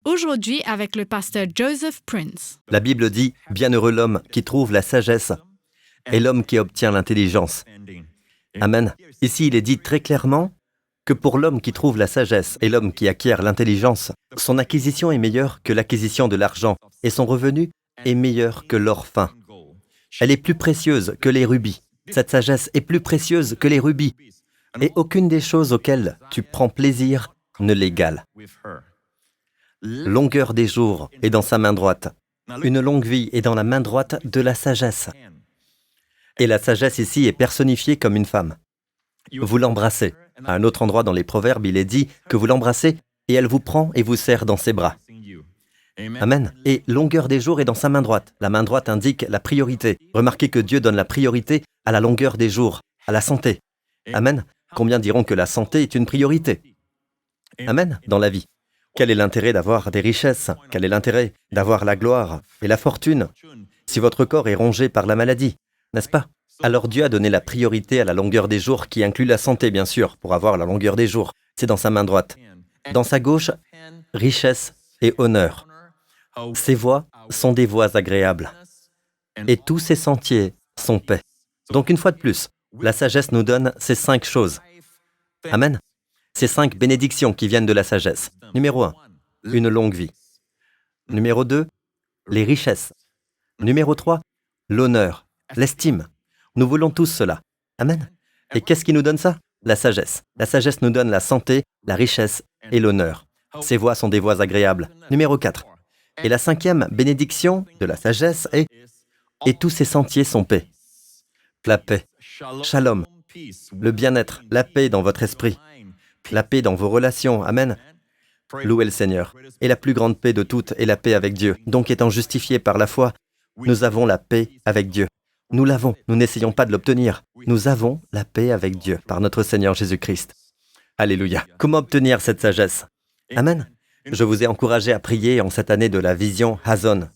Aujourd'hui avec le pasteur Joseph Prince. La Bible dit « Bienheureux l'homme qui trouve la sagesse et l'homme qui obtient l'intelligence ». Amen. Ici, il est dit très clairement que pour l'homme qui trouve la sagesse et l'homme qui acquiert l'intelligence, son acquisition est meilleure que l'acquisition de l'argent et son revenu est meilleur que l'or fin. Elle est plus précieuse que les rubis. Cette sagesse est plus précieuse que les rubis. Et aucune des choses auxquelles tu prends plaisir ne l'égale. Longueur des jours est dans sa main droite. Une longue vie est dans la main droite de la sagesse. Et la sagesse ici est personnifiée comme une femme. Vous l'embrassez. À un autre endroit dans les Proverbes, il est dit que vous l'embrassez et elle vous prend et vous serre dans ses bras. Amen. Et longueur des jours est dans sa main droite. La main droite indique la priorité. Remarquez que Dieu donne la priorité à la longueur des jours, à la santé. Amen. Combien diront que la santé est une priorité? Amen. Dans la vie. Quel est l'intérêt d'avoir des richesses? Quel est l'intérêt d'avoir la gloire et la fortune si votre corps est rongé par la maladie, n'est-ce pas? Alors Dieu a donné la priorité à la longueur des jours, qui inclut la santé, bien sûr, pour avoir la longueur des jours. C'est dans sa main droite. Dans sa gauche, richesse et honneur. Ses voies sont des voies agréables. Et tous ses sentiers sont paix. Donc une fois de plus, la sagesse nous donne ces 5 choses. Amen. Ces 5 bénédictions qui viennent de la sagesse. Numéro 1, une longue vie. Numéro 2, les richesses. Numéro 3, l'honneur, l'estime. Nous voulons tous cela. Amen. Et qu'est-ce qui nous donne ça? La sagesse. La sagesse nous donne la santé, la richesse et l'honneur. Ces voies sont des voies agréables. Numéro 4. Et la 5e bénédiction de la sagesse est « Et tous ces sentiers sont paix ». La paix, shalom, le bien-être, la paix dans votre esprit, la paix dans vos relations. Amen. Louez le Seigneur. Et la plus grande paix de toutes est la paix avec Dieu. Donc, étant justifiés par la foi, nous avons la paix avec Dieu. Nous l'avons. Nous n'essayons pas de l'obtenir. Nous avons la paix avec Dieu par notre Seigneur Jésus-Christ. Alléluia. Comment obtenir cette sagesse? Amen. Je vous ai encouragé à prier en cette année de la vision Hazon,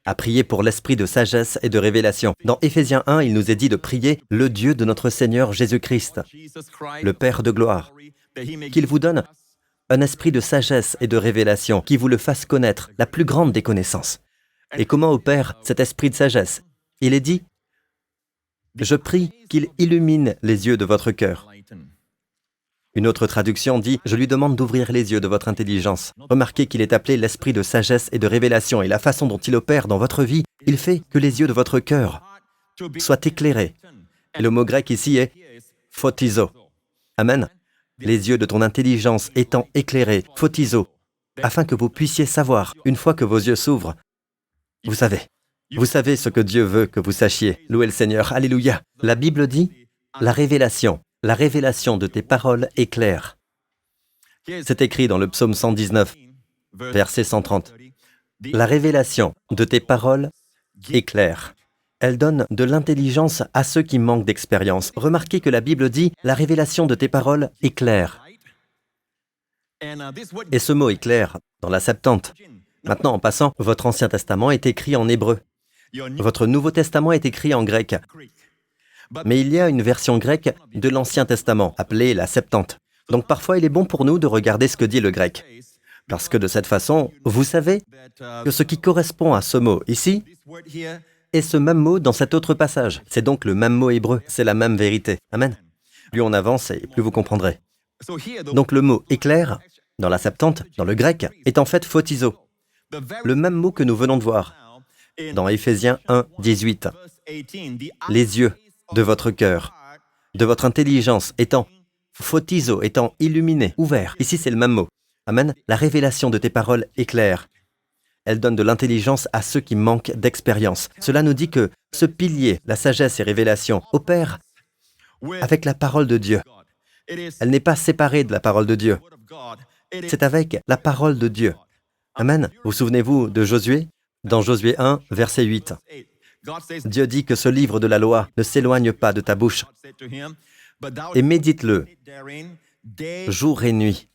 à prier pour l'esprit de sagesse et de révélation. Dans Éphésiens 1, il nous est dit de prier le Dieu de notre Seigneur Jésus-Christ, le Père de gloire, qu'il vous donne un esprit de sagesse et de révélation, qui vous le fasse connaître, la plus grande des connaissances. Et comment opère cet esprit de sagesse? Il est dit, « Je prie qu'il illumine les yeux de votre cœur. » Une autre traduction dit « Je lui demande d'ouvrir les yeux de votre intelligence. » Remarquez qu'il est appelé l'esprit de sagesse et de révélation, et la façon dont il opère dans votre vie, il fait que les yeux de votre cœur soient éclairés. Et le mot grec ici est « photizo ». Amen. Les yeux de ton intelligence étant éclairés, photizo, afin que vous puissiez savoir, une fois que vos yeux s'ouvrent, vous savez ce que Dieu veut que vous sachiez. Louez le Seigneur. Alléluia. La Bible dit « La révélation de tes paroles est claire. » C'est écrit dans le psaume 119, verset 130. La révélation de tes paroles est claire. Elle donne de l'intelligence à ceux qui manquent d'expérience. Remarquez que la Bible dit « La révélation de tes paroles est claire ». Et ce mot est clair dans la Septante. Maintenant, en passant, votre Ancien Testament est écrit en hébreu. Votre Nouveau Testament est écrit en grec. Mais il y a une version grecque de l'Ancien Testament, appelée la Septante. Donc parfois, il est bon pour nous de regarder ce que dit le grec. Parce que de cette façon, vous savez que ce qui correspond à ce mot ici est ce même mot dans cet autre passage. C'est donc le même mot hébreu, c'est la même vérité. Amen. Plus on avance et plus vous comprendrez. Donc le mot « éclair » dans la Septante, dans le grec, est en fait « photizo », le même mot que nous venons de voir dans Éphésiens 1, 18. Les yeux de votre cœur, de votre intelligence étant photizo, étant illuminés, ouverts. Ici, c'est le même mot. Amen. La révélation de tes paroles est claire. Elle donne de l'intelligence à ceux qui manquent d'expérience. Cela nous dit que ce pilier, la sagesse et révélation, opère avec la parole de Dieu. Elle n'est pas séparée de la parole de Dieu. C'est avec la parole de Dieu. Amen. Vous souvenez-vous de Josué? Dans Josué 1, verset 8. Dieu dit que ce livre de la loi ne s'éloigne pas de ta bouche. Et médite-le jour et nuit,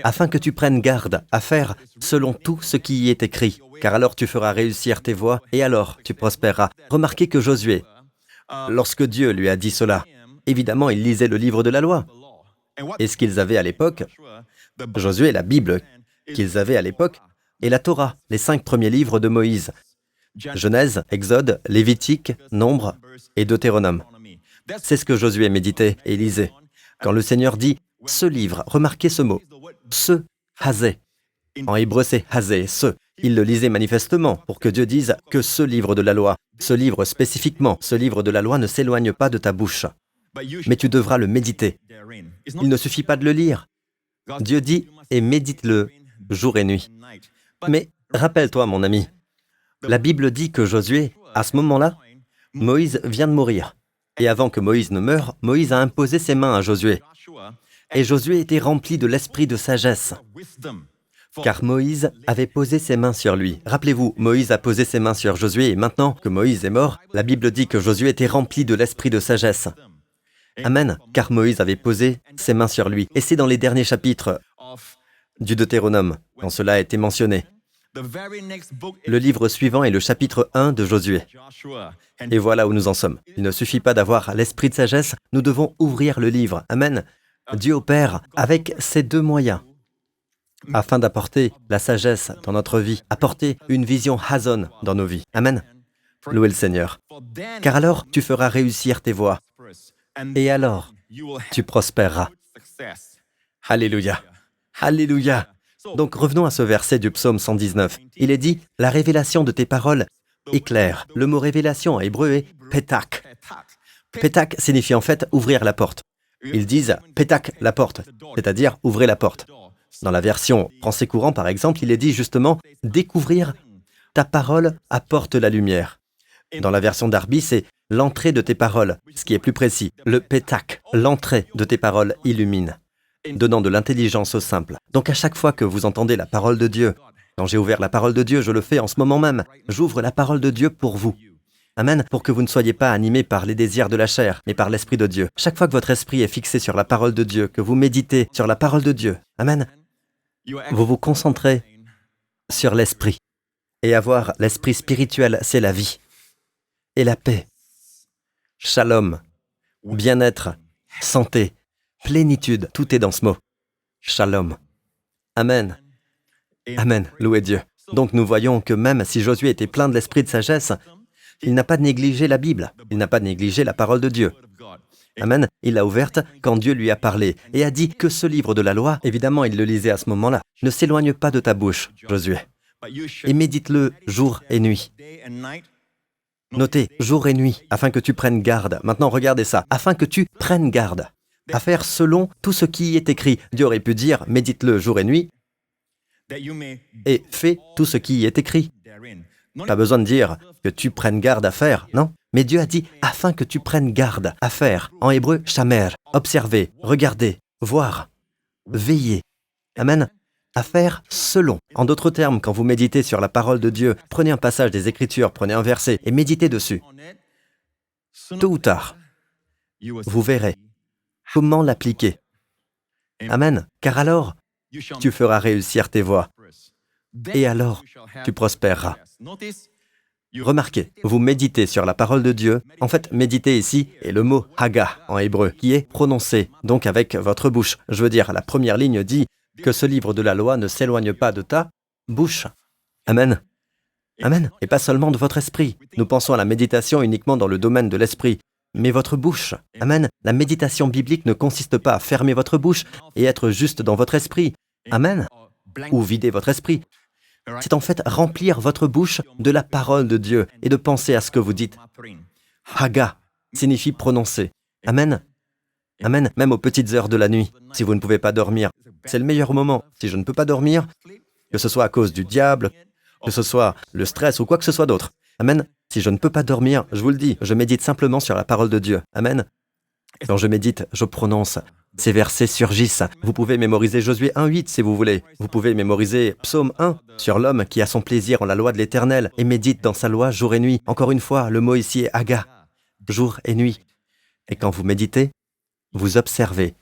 afin que tu prennes garde à faire selon tout ce qui y est écrit, car alors tu feras réussir tes voies et alors tu prospéreras. Remarquez que Josué, lorsque Dieu lui a dit cela, évidemment, il lisait le livre de la loi. Et ce qu'ils avaient à l'époque, Josué, la Bible, qu'ils avaient à l'époque est la Torah, les 5 premiers livres de Moïse. Genèse, Exode, Lévitique, Nombre et Deutéronome. C'est ce que Josué méditait et lisait. Quand le Seigneur dit « ce livre », remarquez ce mot, « ce hazé ». En hébreu, c'est « hazé », « ce ». Il le lisait manifestement pour que Dieu dise que ce livre de la loi, ce livre spécifiquement, ce livre de la loi ne s'éloigne pas de ta bouche. Mais tu devras le méditer. Il ne suffit pas de le lire. Dieu dit « et médite-le jour et nuit ». Mais rappelle-toi, mon ami, la Bible dit que Josué, à ce moment-là, Moïse vient de mourir. Et avant que Moïse ne meure, Moïse a imposé ses mains à Josué. Et Josué était rempli de l'esprit de sagesse, car Moïse avait posé ses mains sur lui. Rappelez-vous, Moïse a posé ses mains sur Josué, et maintenant que Moïse est mort, la Bible dit que Josué était rempli de l'esprit de sagesse. Amen, car Moïse avait posé ses mains sur lui. Et c'est dans les derniers chapitres du Deutéronome, quand cela a été mentionné. Le livre suivant est le chapitre 1 de Josué. Et voilà où nous en sommes. Il ne suffit pas d'avoir l'esprit de sagesse, nous devons ouvrir le livre. Amen. Dieu opère avec ces 2 moyens, afin d'apporter la sagesse dans notre vie, apporter une vision Hazon dans nos vies. Amen. Louez le Seigneur. Car alors, tu feras réussir tes voies. Et alors, tu prospéreras. Alléluia. Alléluia. Donc revenons à ce verset du psaume 119. Il est dit, « La révélation de tes paroles éclaire ». Le mot révélation en hébreu est « pétak ». Pétak signifie en fait « ouvrir la porte ». Ils disent « pétak la porte », c'est-à-dire « ouvrez la porte ». Dans la version français courant, par exemple, il est dit justement « découvrir ta parole apporte la lumière ». Dans la version d'Arby, c'est « l'entrée de tes paroles », ce qui est plus précis. Le pétak, l'entrée de tes paroles illumine, donnant de l'intelligence au simple. Donc à chaque fois que vous entendez la parole de Dieu, quand j'ai ouvert la parole de Dieu, je le fais en ce moment même, j'ouvre la parole de Dieu pour vous. Amen, pour que vous ne soyez pas animés par les désirs de la chair, mais par l'Esprit de Dieu. Chaque fois que votre esprit est fixé sur la parole de Dieu, que vous méditez sur la parole de Dieu, Amen, vous vous concentrez sur l'esprit. Et avoir l'esprit spirituel, c'est la vie et la paix, shalom, bien-être, santé, plénitude, tout est dans ce mot. Shalom. Amen. Amen. Louez Dieu. Donc nous voyons que même si Josué était plein de l'esprit de sagesse, il n'a pas négligé la Bible, il n'a pas négligé la parole de Dieu. Amen. Il l'a ouverte quand Dieu lui a parlé et a dit que ce livre de la loi, évidemment il le lisait à ce moment-là, ne s'éloigne pas de ta bouche, Josué, et médite-le jour et nuit. Notez, jour et nuit, afin que tu prennes garde. Maintenant regardez ça, afin que tu prennes garde à faire selon tout ce qui y est écrit. Dieu aurait pu dire, médite-le jour et nuit, et fais tout ce qui y est écrit. Pas besoin de dire que tu prennes garde à faire, non? Mais Dieu a dit, afin que tu prennes garde à faire. En hébreu, shamer, observer, regarder, voir, veiller. Amen. À faire selon. En d'autres termes, quand vous méditez sur la parole de Dieu, prenez un passage des Écritures, prenez un verset et méditez dessus. Tôt ou tard, vous verrez comment l'appliquer. Amen. Car alors, tu feras réussir tes voies. Et alors, tu prospéreras. Remarquez, vous méditez sur la parole de Dieu. En fait, méditer ici est le mot « haga » en hébreu, qui est prononcé, donc avec votre bouche. Je veux dire, la première ligne dit que ce livre de la loi ne s'éloigne pas de ta bouche. Amen. Amen. Et pas seulement de votre esprit. Nous pensons à la méditation uniquement dans le domaine de l'esprit. Mais votre bouche. Amen. La méditation biblique ne consiste pas à fermer votre bouche et être juste dans votre esprit. Amen. Ou vider votre esprit. C'est en fait remplir votre bouche de la parole de Dieu et de penser à ce que vous dites. Haga signifie prononcer. Amen. Amen. Même aux petites heures de la nuit, si vous ne pouvez pas dormir, c'est le meilleur moment. Si je ne peux pas dormir, que ce soit à cause du diable, que ce soit le stress ou quoi que ce soit d'autre. Amen. Si je ne peux pas dormir, je vous le dis, je médite simplement sur la parole de Dieu. Amen. Quand je médite, je prononce. Ces versets surgissent. Vous pouvez mémoriser Josué 1:8 si vous voulez. Vous pouvez mémoriser Psaume 1 sur l'homme qui a son plaisir en la loi de l'Éternel et médite dans sa loi jour et nuit. Encore une fois, le mot ici est Haga, jour et nuit. Et quand vous méditez, vous observez.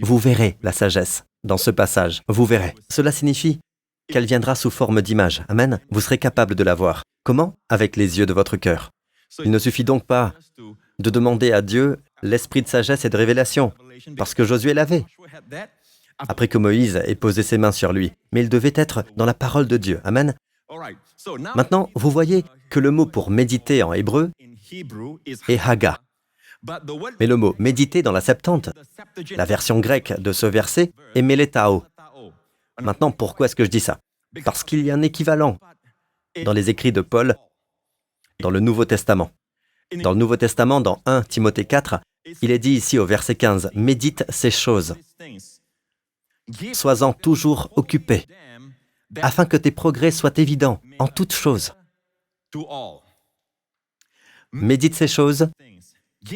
Vous verrez la sagesse dans ce passage. Vous verrez. Cela signifie qu'elle viendra sous forme d'image. Amen. Vous serez capable de la voir. Comment? Avec les yeux de votre cœur. Il ne suffit donc pas de demander à Dieu l'esprit de sagesse et de révélation, parce que Josué l'avait. après que Moïse ait posé ses mains sur lui. Mais il devait être dans la parole de Dieu. Amen. Maintenant, vous voyez que le mot pour méditer en hébreu est haga. Mais le mot méditer dans la Septante, la version grecque de ce verset, est meletao. Maintenant, pourquoi est-ce que je dis ça? Parce qu'il y a un équivalent dans les écrits de Paul dans le Nouveau Testament. Dans le Nouveau Testament, dans 1 Timothée 4, il est dit ici au verset 15, « Médite ces choses, sois-en toujours occupé, afin que tes progrès soient évidents en toutes choses. » Médite ces choses,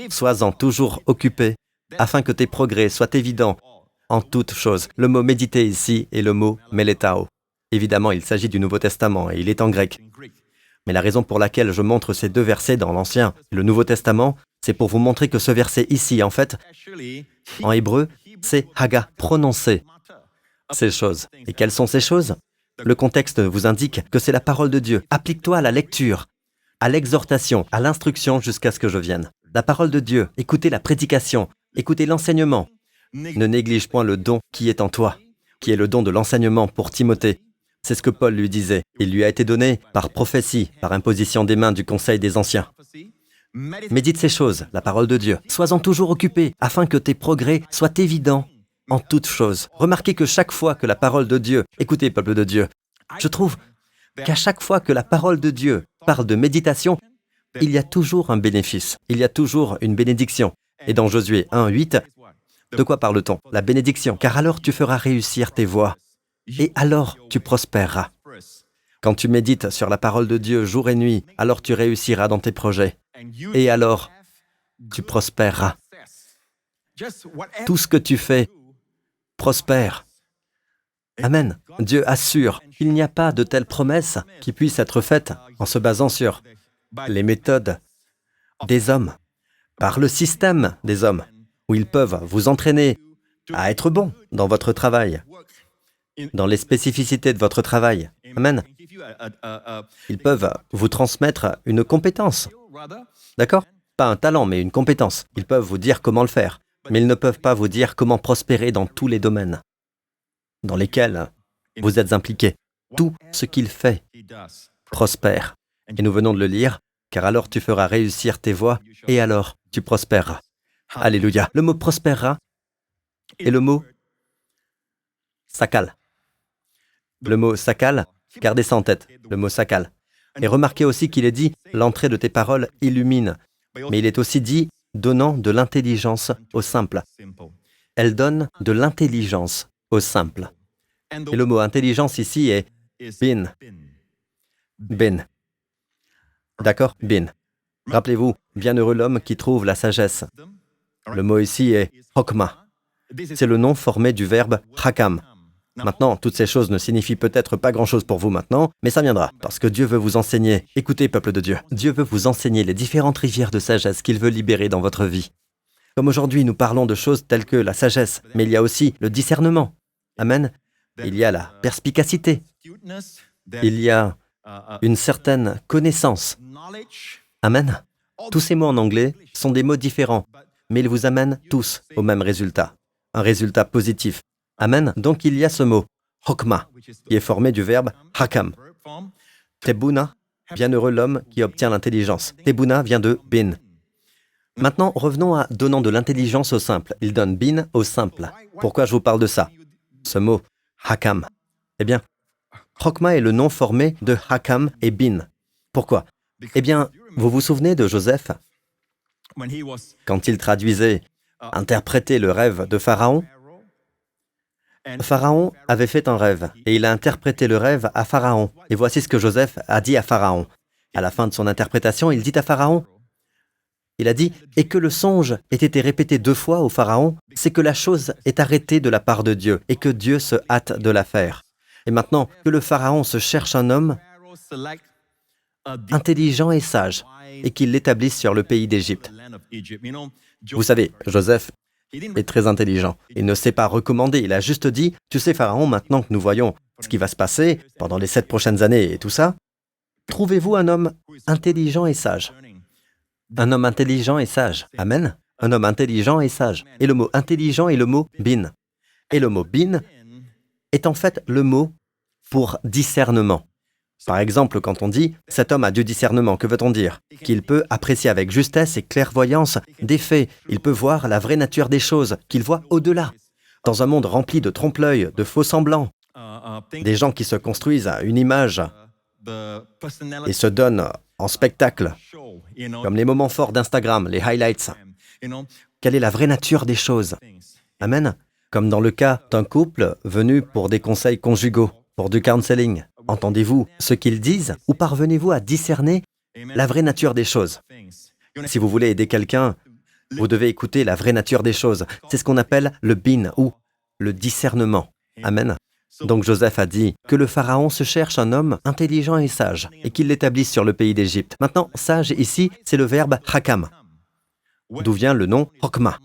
sois-en toujours occupé, afin que tes progrès soient évidents en toutes choses. Le mot « méditer » ici est le mot « meletao ». Évidemment, il s'agit du Nouveau Testament et il est en grec. Mais la raison pour laquelle je montre ces deux versets dans l'Ancien et le Nouveau Testament, c'est pour vous montrer que ce verset ici, en fait, en hébreu, c'est haga, prononcer ces choses. Et quelles sont ces choses? Le contexte vous indique que c'est la parole de Dieu. Applique-toi à la lecture, à l'exhortation, à l'instruction jusqu'à ce que je vienne. La parole de Dieu, écoutez la prédication, écoutez l'enseignement. Ne néglige point le don qui est en toi, qui est le don de l'enseignement pour Timothée. C'est ce que Paul lui disait. Il lui a été donné par prophétie, par imposition des mains du Conseil des Anciens. Médite ces choses, la parole de Dieu. Sois-en toujours occupé, afin que tes progrès soient évidents en toutes choses. Remarquez que chaque fois que la parole de Dieu, écoutez, peuple de Dieu, je trouve qu'à chaque fois que la parole de Dieu parle de méditation, il y a toujours un bénéfice, il y a toujours une bénédiction. Et dans Josué 1, 8, de quoi parle-t-on? La bénédiction. Car alors tu feras réussir tes voies, et alors tu prospéreras. Quand tu médites sur la parole de Dieu jour et nuit, alors tu réussiras dans tes projets, et alors tu prospéreras. Tout ce que tu fais prospère. Amen. Dieu assure qu'il n'y a pas de telle promesse qui puisse être faite en se basant sur les méthodes des hommes, par le système des hommes, où ils peuvent vous entraîner à être bon dans votre travail, dans les spécificités de votre travail. Amen. Ils peuvent vous transmettre une compétence. D'accord? Pas un talent, mais une compétence. Ils peuvent vous dire comment le faire, mais ils ne peuvent pas vous dire comment prospérer dans tous les domaines dans lesquels vous êtes impliqués. Tout ce qu'il fait prospère. Et nous venons de le lire, car alors tu feras réussir tes voies, et alors tu prospéreras. Alléluia. Le mot prospérera est le mot sakal. Le mot sakal, gardez ça en tête, le mot sakal. Et remarquez aussi qu'il est dit, l'entrée de tes paroles illumine. Mais il est aussi dit, donnant de l'intelligence au simple. Elle donne de l'intelligence au simple. Et le mot intelligence ici est bin. Bin. D'accord? Bin. Rappelez-vous, bienheureux l'homme qui trouve la sagesse. Le mot ici est hokma. C'est le nom formé du verbe hakam. Maintenant, toutes ces choses ne signifient peut-être pas grand-chose pour vous maintenant, mais ça viendra, parce que Dieu veut vous enseigner. Écoutez, peuple de Dieu, Dieu veut vous enseigner les différentes rivières de sagesse qu'il veut libérer dans votre vie. Comme aujourd'hui, nous parlons de choses telles que la sagesse, mais il y a aussi le discernement. Amen. Il y a la perspicacité. Il y a une certaine connaissance. Amen. Tous ces mots en anglais sont des mots différents, mais ils vous amènent tous au même résultat. Un résultat positif. Amen. Donc il y a ce mot, hokma, qui est formé du verbe hakam. Tebuna, bienheureux l'homme qui obtient l'intelligence. Tebuna vient de bin. Maintenant, revenons à donnant de l'intelligence au simple. Il donne bin au simple. Pourquoi je vous parle de ça? Ce mot, hakam. Eh bien, hokma est le nom formé de hakam et bin. Pourquoi? Eh bien, vous vous souvenez de Joseph? Quand il traduisait, interprétait le rêve de Pharaon, Pharaon avait fait un rêve, et il a interprété le rêve à Pharaon. Et voici ce que Joseph a dit à Pharaon. À la fin de son interprétation, il dit à Pharaon, il a dit, « Et que le songe ait été répété 2 fois au Pharaon, c'est que la chose est arrêtée de la part de Dieu, et que Dieu se hâte de la faire. Et maintenant, que le Pharaon se cherche un homme intelligent et sage, et qu'il l'établisse sur le pays d'Égypte. » Vous savez, Joseph est très intelligent. Il ne s'est pas recommandé, il a juste dit, « Tu sais, Pharaon, maintenant que nous voyons ce qui va se passer pendant les 7 prochaines années et tout ça, trouvez-vous un homme intelligent et sage. » Un homme intelligent et sage. Amen. Un homme intelligent et sage. Et le mot intelligent est le mot bin. Et le mot bin est en fait le mot pour discernement. Par exemple, quand on dit « cet homme a du discernement », que veut-on dire? Qu'il peut apprécier avec justesse et clairvoyance des faits, il peut voir la vraie nature des choses, qu'il voit au-delà. Dans un monde rempli de trompe-l'œil, de faux-semblants, des gens qui se construisent à une image et se donnent en spectacle, comme les moments forts d'Instagram, les highlights. Quelle est la vraie nature des choses? Amen. Comme dans le cas d'un couple venu pour des conseils conjugaux, pour du counseling. Entendez-vous ce qu'ils disent ou parvenez-vous à discerner la vraie nature des choses? Si vous voulez aider quelqu'un, vous devez écouter la vraie nature des choses. C'est ce qu'on appelle le bin ou le discernement. Amen. Donc Joseph a dit que le Pharaon se cherche un homme intelligent et sage et qu'il l'établisse sur le pays d'Égypte. Maintenant, sage ici, c'est le verbe hakam, d'où vient le nom Hokma.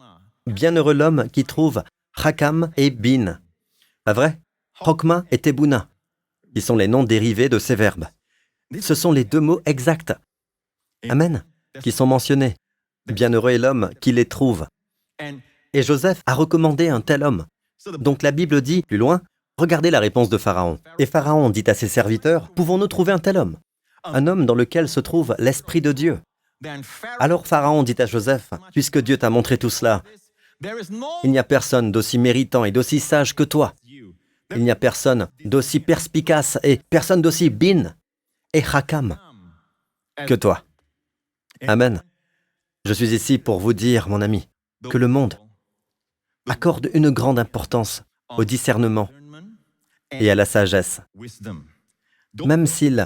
Bienheureux l'homme qui trouve hakam et bin. Pas vrai? Hokma et tebouna, qui sont les noms dérivés de ces verbes. Ce sont les deux mots exacts, amen, qui sont mentionnés. Bienheureux est l'homme qui les trouve. Et Joseph a recommandé un tel homme. Donc la Bible dit, plus loin, regardez la réponse de Pharaon. Et Pharaon dit à ses serviteurs, pouvons-nous trouver un tel homme? Un homme dans lequel se trouve l'Esprit de Dieu. Alors Pharaon dit à Joseph, puisque Dieu t'a montré tout cela, il n'y a personne d'aussi méritant et d'aussi sage que toi. Il n'y a personne d'aussi perspicace et personne d'aussi bin et hakam que toi. Amen. Je suis ici pour vous dire, mon ami, que le monde accorde une grande importance au discernement et à la sagesse, même s'il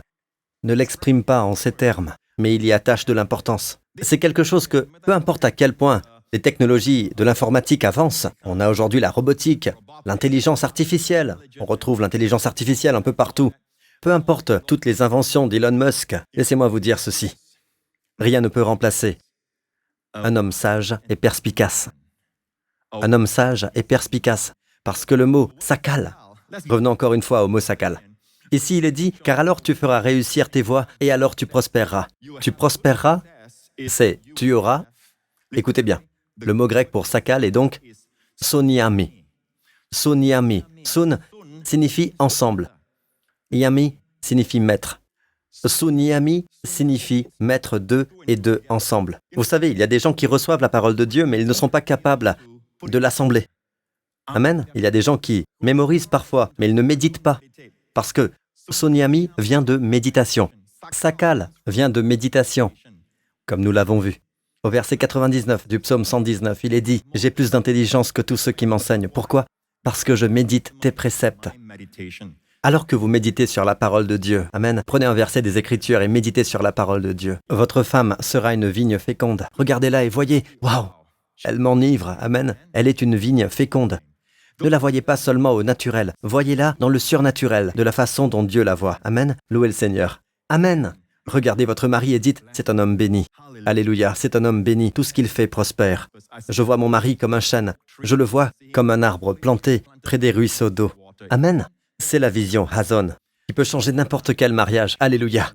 ne l'exprime pas en ces termes, mais il y attache de l'importance. C'est quelque chose que, peu importe à quel point les technologies de l'informatique avancent, on a aujourd'hui la robotique, l'intelligence artificielle, on retrouve l'intelligence artificielle un peu partout. Peu importe toutes les inventions d'Elon Musk, laissez-moi vous dire ceci. Rien ne peut remplacer un homme sage et perspicace. Un homme sage et perspicace, parce que le mot « sakal », revenons encore une fois au mot « sakal ». Ici, il est dit « car alors tu feras réussir tes voies et alors tu prospéreras ». Tu prospéreras, c'est « tu auras ». Écoutez bien, le mot grec pour « sakal » est donc « soniami ». Soniami. Sun signifie « ensemble ». Yami signifie « maître ». Suniami signifie « mettre deux et deux ensemble ». Vous savez, il y a des gens qui reçoivent la parole de Dieu, mais ils ne sont pas capables de l'assembler. Amen. Il y a des gens qui mémorisent parfois, mais ils ne méditent pas. Parce que Suniami vient de méditation. Sakal vient de méditation, comme nous l'avons vu. Au verset 99 du psaume 119, il est dit « J'ai plus d'intelligence que tous ceux qui m'enseignent. Pourquoi? Parce que je médite tes préceptes. » Alors que vous méditez sur la parole de Dieu, amen, prenez un verset des Écritures et méditez sur la parole de Dieu. Votre femme sera une vigne féconde. Regardez-la et voyez, waouh, elle m'enivre, amen, elle est une vigne féconde. Ne la voyez pas seulement au naturel, voyez-la dans le surnaturel, de la façon dont Dieu la voit. Amen, louez le Seigneur. Amen. Regardez votre mari et dites, c'est un homme béni. Alléluia, c'est un homme béni, tout ce qu'il fait prospère. Je vois mon mari comme un chêne, je le vois comme un arbre planté près des ruisseaux d'eau. Amen. C'est la vision Hazon, qui peut changer n'importe quel mariage. Alléluia.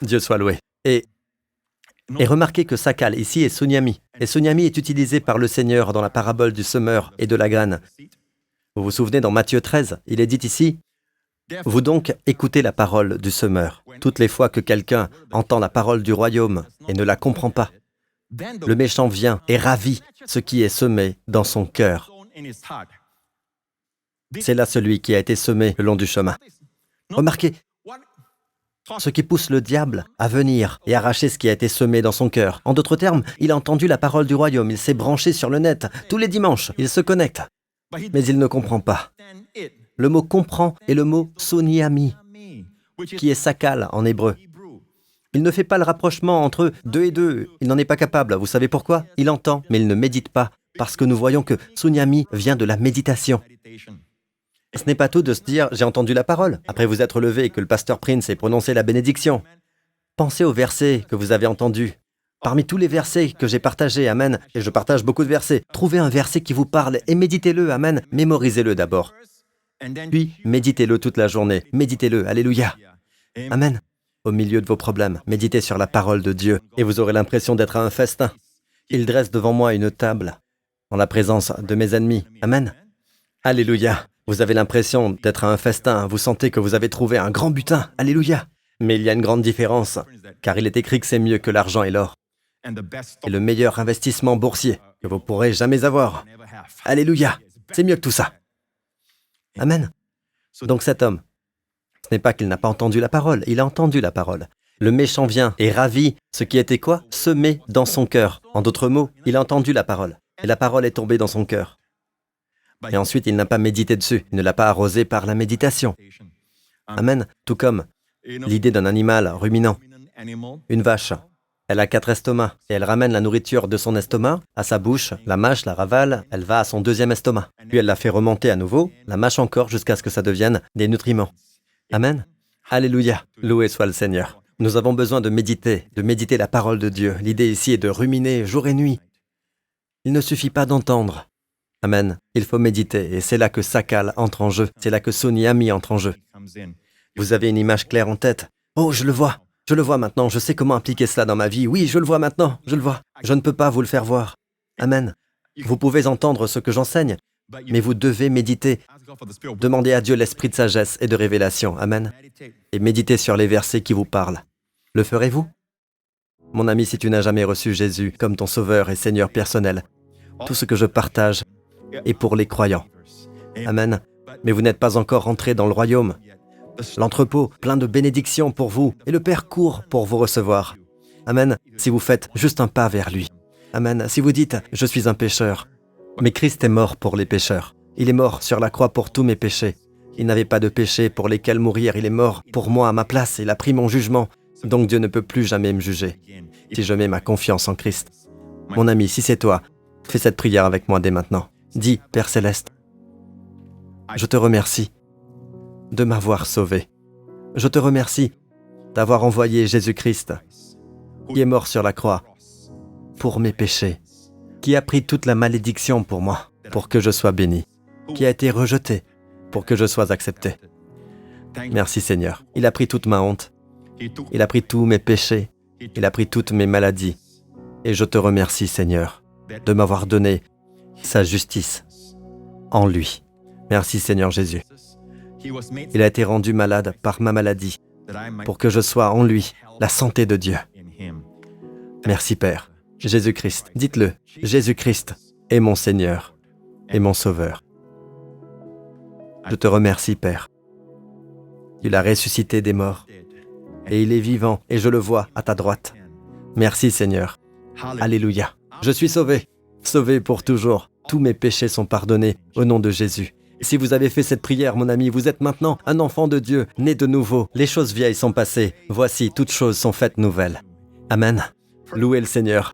Dieu soit loué. Et remarquez que Sakal ici est Suniami. Et Suniami est utilisé par le Seigneur dans la parabole du semeur et de la graine. Vous vous souvenez dans Matthieu 13, il est dit ici, « Vous donc écoutez la parole du semeur. Toutes les fois que quelqu'un entend la parole du royaume et ne la comprend pas, le méchant vient et ravit ce qui est semé dans son cœur. » C'est là celui qui a été semé le long du chemin. Remarquez, ce qui pousse le diable à venir et arracher ce qui a été semé dans son cœur. En d'autres termes, il a entendu la parole du royaume, il s'est branché sur le net. Tous les dimanches, il se connecte. Mais il ne comprend pas. Le mot « comprend » est le mot « soniami », qui est « sakal » en hébreu. Il ne fait pas le rapprochement entre deux et deux. Il n'en est pas capable. Vous savez pourquoi? Il entend, mais il ne médite pas. Parce que nous voyons que soniami vient de la méditation. Ce n'est pas tout de se dire « j'ai entendu la parole » après vous être levé et que le pasteur Prince ait prononcé la bénédiction. Pensez aux versets que vous avez entendus. Parmi tous les versets que j'ai partagés, amen, et je partage beaucoup de versets, trouvez un verset qui vous parle et méditez-le, amen, mémorisez-le d'abord. Puis, méditez-le toute la journée, méditez-le, alléluia. Amen. Au milieu de vos problèmes, méditez sur la parole de Dieu et vous aurez l'impression d'être à un festin. Il dresse devant moi une table en la présence de mes ennemis. Amen. Alléluia. Vous avez l'impression d'être à un festin, vous sentez que vous avez trouvé un grand butin. Alléluia. Mais il y a une grande différence, car il est écrit que c'est mieux que l'argent et l'or. Et le meilleur investissement boursier que vous pourrez jamais avoir. Alléluia. C'est mieux que tout ça. Amen. Donc cet homme, ce n'est pas qu'il n'a pas entendu la parole, il a entendu la parole. Le méchant vient et ravit ce qui était quoi? Semé dans son cœur. En d'autres mots, il a entendu la parole. Et la parole est tombée dans son cœur. Et ensuite, il n'a pas médité dessus. Il ne l'a pas arrosé par la méditation. Amen. Tout comme l'idée d'un animal ruminant. Une vache, elle a 4 estomacs et elle ramène la nourriture de son estomac à sa bouche, la mâche, la ravale, elle va à son 2e estomac. Puis elle la fait remonter à nouveau, la mâche encore jusqu'à ce que ça devienne des nutriments. Amen. Alléluia. Loué soit le Seigneur. Nous avons besoin de méditer la parole de Dieu. L'idée ici est de ruminer jour et nuit. Il ne suffit pas d'entendre. Amen. Il faut méditer et c'est là que Sakal entre en jeu. C'est là que Sony Ami entre en jeu. Vous avez une image claire en tête. Oh, je le vois maintenant. Je sais comment appliquer cela dans ma vie. Oui, je le vois maintenant. Je le vois. Je ne peux pas vous le faire voir. Amen. Vous pouvez entendre ce que j'enseigne, mais vous devez méditer. Demandez à Dieu l'esprit de sagesse et de révélation. Amen. Et méditez sur les versets qui vous parlent. Le ferez-vous? Mon ami, si tu n'as jamais reçu Jésus comme ton sauveur et Seigneur personnel, tout ce que je partage est pour les croyants. Amen. Mais vous n'êtes pas encore rentré dans le royaume. L'entrepôt, plein de bénédictions pour vous, et le Père court pour vous recevoir. Amen. Si vous faites juste un pas vers lui. Amen. Si vous dites, je suis un pécheur, mais Christ est mort pour les pécheurs. Il est mort sur la croix pour tous mes péchés. Il n'avait pas de péché pour lesquels mourir. Il est mort pour moi à ma place. Il a pris mon jugement. Donc Dieu ne peut plus jamais me juger si je mets ma confiance en Christ. Mon ami, si c'est toi, fais cette prière avec moi dès maintenant. Dis, Père Céleste, je te remercie de m'avoir sauvé. Je te remercie d'avoir envoyé Jésus-Christ, qui est mort sur la croix pour mes péchés, qui a pris toute la malédiction pour moi, pour que je sois béni, qui a été rejeté pour que je sois accepté. Merci Seigneur. Il a pris toute ma honte. Il a pris tous mes péchés. Il a pris toutes mes maladies. Et je te remercie Seigneur de m'avoir donné sa justice en lui. Merci Seigneur Jésus. Il a été rendu malade par ma maladie pour que je sois en lui la santé de Dieu. Merci Père. Jésus-Christ, dites-le, Jésus-Christ est mon Seigneur et mon Sauveur. Je te remercie Père. Il a ressuscité des morts et il est vivant et je le vois à ta droite. Merci Seigneur. Alléluia. Je suis sauvé, sauvé pour toujours. Tous mes péchés sont pardonnés au nom de Jésus. Si vous avez fait cette prière, mon ami, vous êtes maintenant un enfant de Dieu, né de nouveau. Les choses vieilles sont passées. Voici, toutes choses sont faites nouvelles. Amen. Louez le Seigneur.